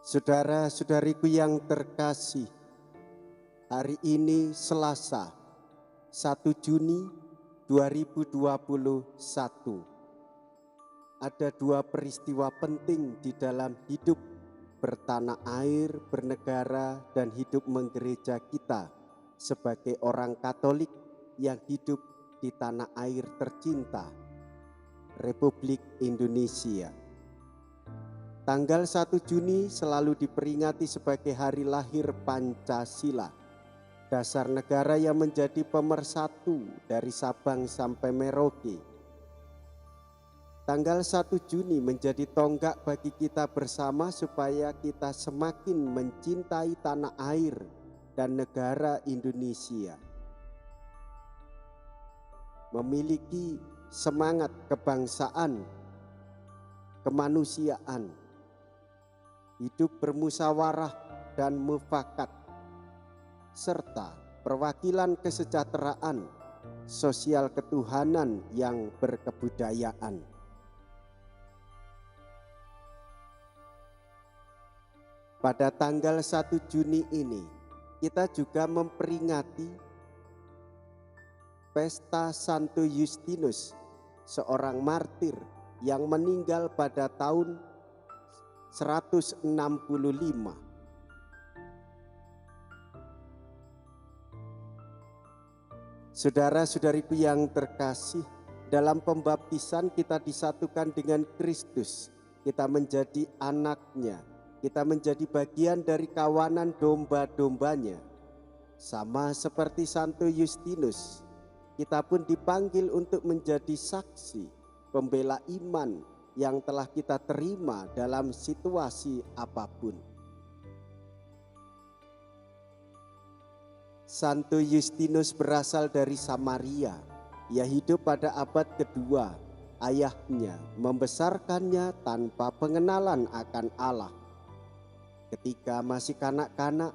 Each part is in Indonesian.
Saudara-saudariku yang terkasih, hari ini Selasa 1 Juni 2021. Ada dua peristiwa penting di dalam hidup bertanah air, bernegara, dan hidup menggereja kita sebagai orang Katolik yang hidup di tanah air tercinta, Republik Indonesia. Tanggal 1 Juni selalu diperingati sebagai hari lahir Pancasila, dasar negara yang menjadi pemersatu dari Sabang sampai Merauke. Tanggal 1 Juni menjadi tonggak bagi kita bersama supaya kita semakin mencintai tanah air dan negara Indonesia. Memiliki semangat kebangsaan, kemanusiaan, hidup bermusyawarah dan mufakat, serta perwakilan kesejahteraan sosial ketuhanan yang berkebudayaan. Pada tanggal 1 Juni ini, kita juga memperingati Pesta Santo Justinus, seorang martir yang meninggal pada tahun 165. Saudara-saudariku yang terkasih, dalam pembaptisan kita disatukan dengan Kristus. Kita menjadi anaknya, kita menjadi bagian dari kawanan domba-dombanya. Sama seperti Santo Justinus, kita pun dipanggil untuk menjadi saksi, pembela iman yang telah kita terima dalam situasi apapun. Santo Justinus berasal dari Samaria. Ia hidup pada abad kedua. Ayahnya membesarkannya tanpa pengenalan akan Allah. Ketika masih kanak-kanak,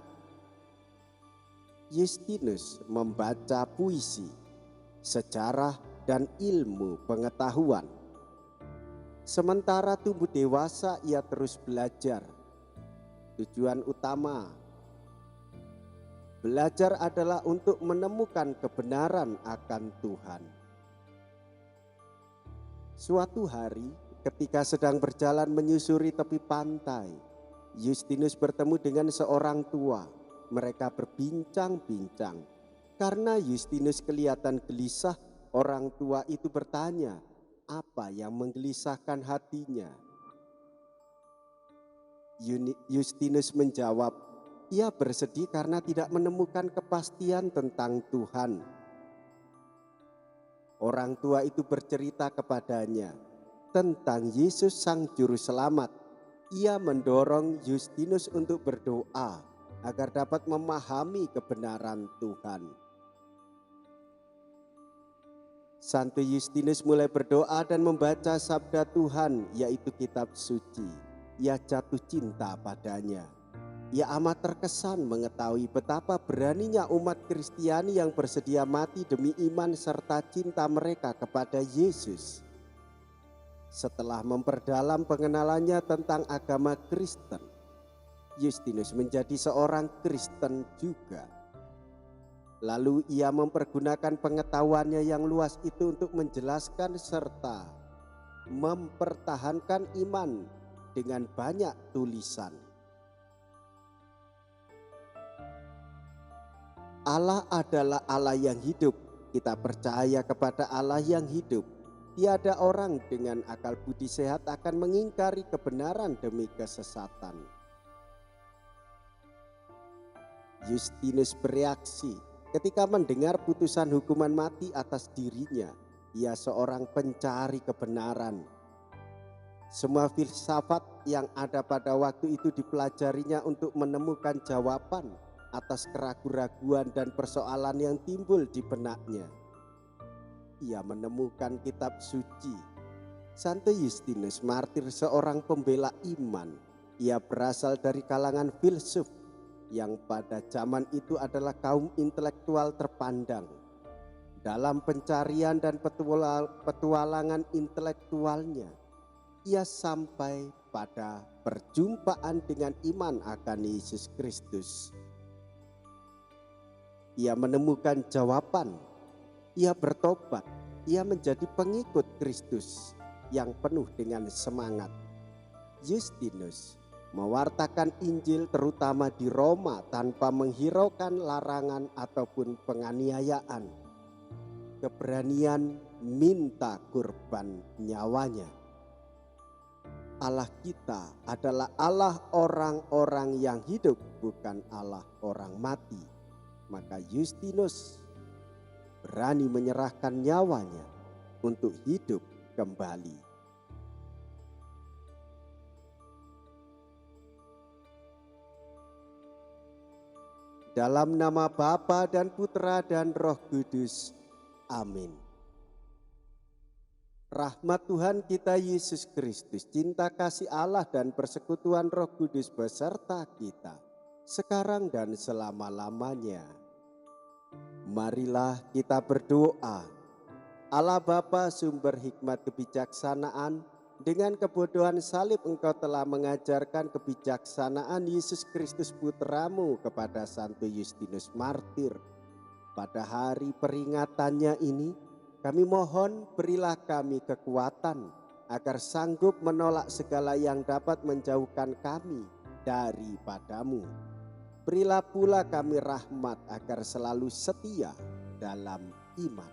Justinus membaca puisi, sejarah, dan ilmu pengetahuan. Sementara tumbuh dewasa, ia terus belajar. Tujuan utama belajar adalah untuk menemukan kebenaran akan Tuhan. Suatu hari, ketika sedang berjalan menyusuri tepi pantai, Justinus bertemu dengan seorang tua. Mereka berbincang-bincang. Karena Justinus kelihatan gelisah, orang tua itu bertanya, apa yang menggelisahkan hatinya? Justinus menjawab, ia bersedih karena tidak menemukan kepastian tentang Tuhan. Orang tua itu bercerita kepadanya tentang Yesus Sang Juru Selamat. Ia mendorong Justinus untuk berdoa agar dapat memahami kebenaran Tuhan. Santo Justinus mulai berdoa dan membaca sabda Tuhan, yaitu kitab suci. Ia jatuh cinta padanya. Ia amat terkesan mengetahui betapa beraninya umat Kristiani yang bersedia mati demi iman serta cinta mereka kepada Yesus. Setelah memperdalam pengenalannya tentang agama Kristen, Justinus menjadi seorang Kristen juga. Lalu ia mempergunakan pengetahuannya yang luas itu untuk menjelaskan serta mempertahankan iman dengan banyak tulisan. Allah adalah Allah yang hidup. Kita percaya kepada Allah yang hidup. Tiada orang dengan akal budi sehat akan mengingkari kebenaran demi kesesatan. Justinus bereaksi ketika mendengar putusan hukuman mati atas dirinya. Ia seorang pencari kebenaran. Semua filsafat yang ada pada waktu itu dipelajarinya untuk menemukan jawaban atas keraguan-raguan dan persoalan yang timbul di benaknya. Ia menemukan kitab suci. Santo Justinus martir, seorang pembela iman. Ia berasal dari kalangan filsuf yang pada zaman itu adalah kaum intelektual terpandang. Dalam pencarian dan petualangan intelektualnya, ia sampai pada perjumpaan dengan iman akan Yesus Kristus. Ia menemukan jawaban, ia bertobat, ia menjadi pengikut Kristus yang penuh dengan semangat. Justinus mewartakan Injil terutama di Roma tanpa menghiraukan larangan ataupun penganiayaan. Keberanian minta kurban nyawanya. Allah kita adalah Allah orang-orang yang hidup, bukan Allah orang mati. Maka Justinus berani menyerahkan nyawanya untuk hidup kembali. Dalam nama Bapa dan Putra dan Roh Kudus. Amin. Rahmat Tuhan kita Yesus Kristus, cinta kasih Allah dan persekutuan Roh Kudus beserta kita, sekarang dan selama-lamanya. Marilah kita berdoa. Allah Bapa sumber hikmat kebijaksanaan, dengan kebodohan salib Engkau telah mengajarkan kebijaksanaan Yesus Kristus Putramu kepada Santo Justinus Martir. Pada hari peringatannya ini, kami mohon berilah kami kekuatan agar sanggup menolak segala yang dapat menjauhkan kami daripadamu. Berilah pula kami rahmat agar selalu setia dalam iman.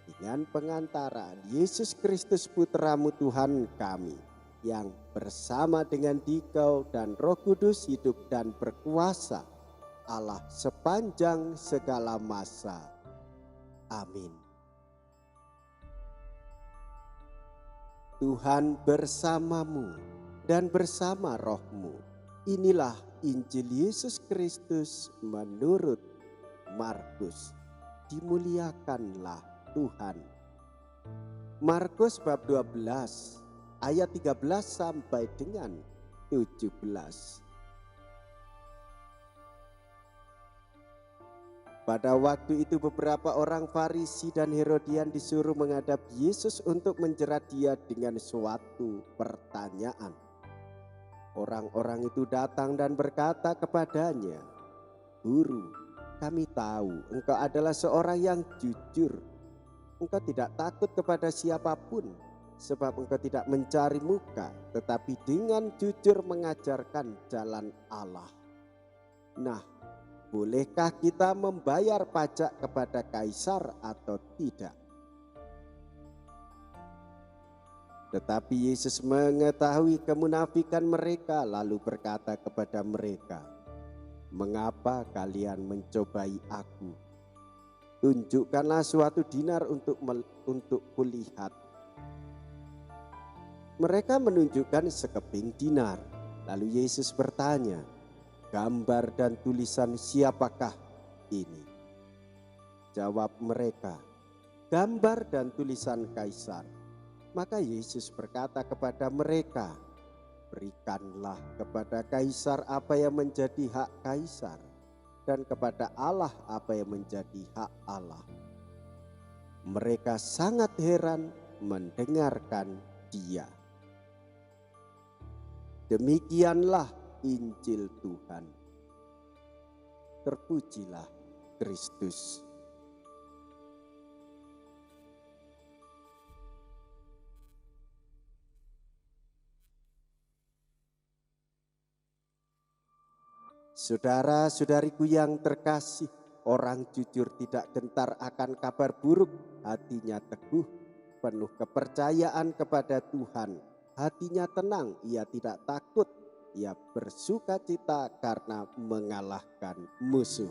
Dengan pengantaran Yesus Kristus Putramu Tuhan kami, yang bersama dengan Dikau dan Roh Kudus hidup dan berkuasa Allah sepanjang segala masa. Amin. Tuhan bersamamu dan bersama rohmu. Inilah Injil Yesus Kristus menurut Markus. Dimuliakanlah Tuhan. Markus bab 12 ayat 13 sampai dengan 17. Pada waktu itu beberapa orang Farisi dan Herodian disuruh menghadap Yesus untuk menjerat dia dengan suatu pertanyaan. Orang-orang itu datang dan berkata kepadanya, "Guru, kami tahu Engkau adalah seorang yang jujur. Engkau tidak takut kepada siapapun, sebab Engkau tidak mencari muka, tetapi dengan jujur mengajarkan jalan Allah. Nah, bolehkah kita membayar pajak kepada kaisar atau tidak?" Tetapi Yesus mengetahui kemunafikan mereka, lalu berkata kepada mereka, "Mengapa kalian mencobai aku? Tunjukkanlah suatu dinar untuk kulihat." Mereka menunjukkan sekeping dinar. Lalu Yesus bertanya, "Gambar dan tulisan siapakah ini?" Jawab mereka, "Gambar dan tulisan kaisar." Maka Yesus berkata kepada mereka, "Berikanlah kepada kaisar apa yang menjadi hak kaisar, dan kepada Allah apa yang menjadi hak Allah." Mereka sangat heran mendengarkan dia. Demikianlah Injil Tuhan. Terpujilah Kristus. Saudara-saudariku yang terkasih, orang jujur tidak gentar akan kabar buruk, hatinya teguh, penuh kepercayaan kepada Tuhan. Hatinya tenang, ia tidak takut, ia bersuka cita karena mengalahkan musuh.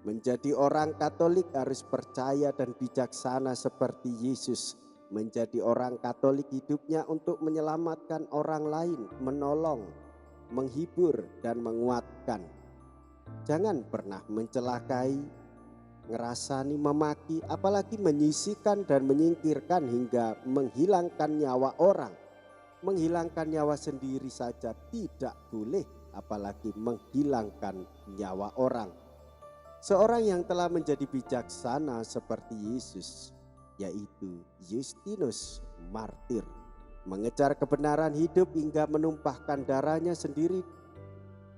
Menjadi orang Katolik harus percaya dan bijaksana seperti Yesus. Menjadi orang Katolik hidupnya untuk menyelamatkan orang lain, menolong, menghibur dan menguatkan. Jangan pernah mencelakai, ngerasani, memaki, apalagi menyisihkan dan menyingkirkan hingga menghilangkan nyawa orang. Menghilangkan nyawa sendiri saja tidak boleh, apalagi menghilangkan nyawa orang. Seorang yang telah menjadi bijaksana seperti Yesus, yaitu Justinus Martir, mengejar kebenaran hidup hingga menumpahkan darahnya sendiri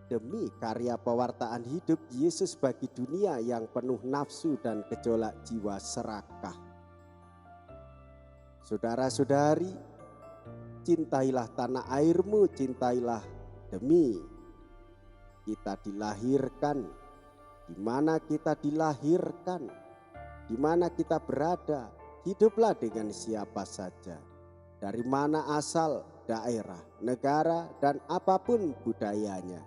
demi karya pewartaan hidup Yesus bagi dunia yang penuh nafsu dan gejolak jiwa serakah. Saudara-saudari, cintailah tanah airmu, cintailah demi kita dilahirkan, di mana kita dilahirkan, di mana kita berada, hiduplah dengan siapa saja, dari mana asal, daerah, negara, dan apapun budayanya.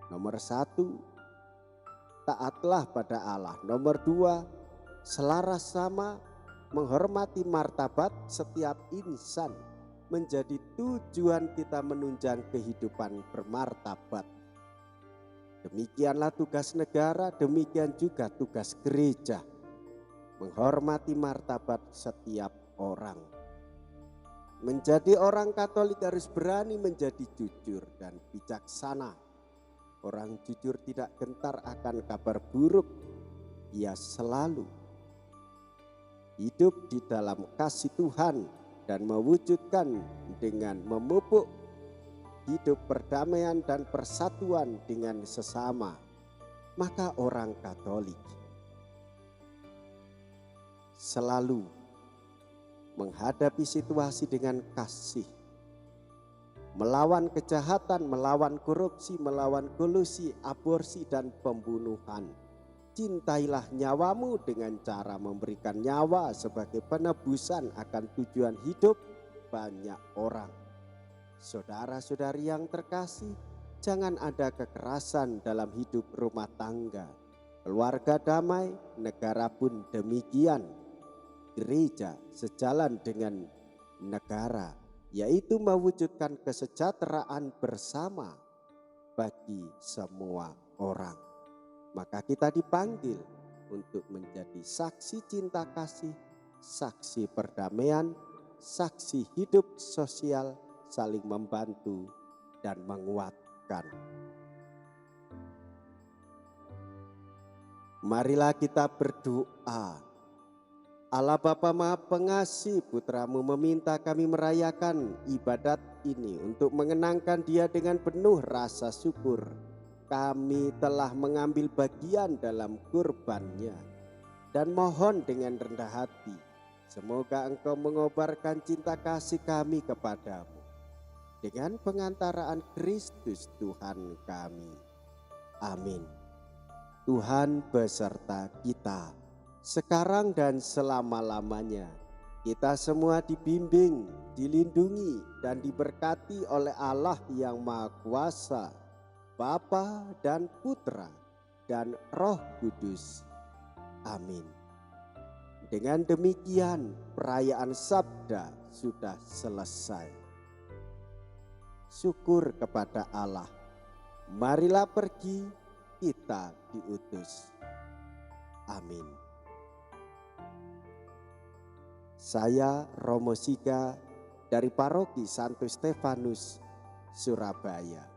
Nomor 1, taatlah pada Allah. Nomor 2, selaras sama menghormati martabat setiap insan menjadi tujuan kita menunjang kehidupan bermartabat. Demikianlah tugas negara, demikian juga tugas gereja, menghormati martabat setiap orang. Menjadi orang Katolik harus berani menjadi jujur dan bijaksana. Orang jujur tidak gentar akan kabar buruk. Ia selalu hidup di dalam kasih Tuhan dan mewujudkan dengan memupuk hidup perdamaian dan persatuan dengan sesama. Maka orang Katolik selalu menghadapi situasi dengan kasih, melawan kejahatan, melawan korupsi, melawan kolusi, aborsi, dan pembunuhan. Cintailah nyawamu dengan cara memberikan nyawa sebagai penebusan akan tujuan hidup banyak orang. Saudara-saudari yang terkasih, jangan ada kekerasan dalam hidup rumah tangga. Keluarga damai, negara pun demikian. Gereja sejalan dengan negara, yaitu mewujudkan kesejahteraan bersama bagi semua orang. Maka kita dipanggil untuk menjadi saksi cinta kasih, saksi perdamaian, saksi hidup sosial, saling membantu dan menguatkan. Marilah kita berdoa. Allah Bapa Maha Pengasih, Putra-Mu meminta kami merayakan ibadat ini untuk mengenangkan Dia dengan penuh rasa syukur. Kami telah mengambil bagian dalam kurbannya dan mohon dengan rendah hati, semoga Engkau mengobarkan cinta kasih kami kepadamu dengan pengantaraan Kristus Tuhan kami. Amin. Tuhan beserta kita sekarang dan selama-lamanya. Kita semua dibimbing, dilindungi, dan diberkati oleh Allah yang Maha Kuasa, Bapa dan Putra dan Roh Kudus. Amin. Dengan demikian perayaan Sabda sudah selesai. Syukur kepada Allah. Marilah pergi, kita diutus. Amin. Saya Romo Siga dari Paroki Santo Stefanus, Surabaya.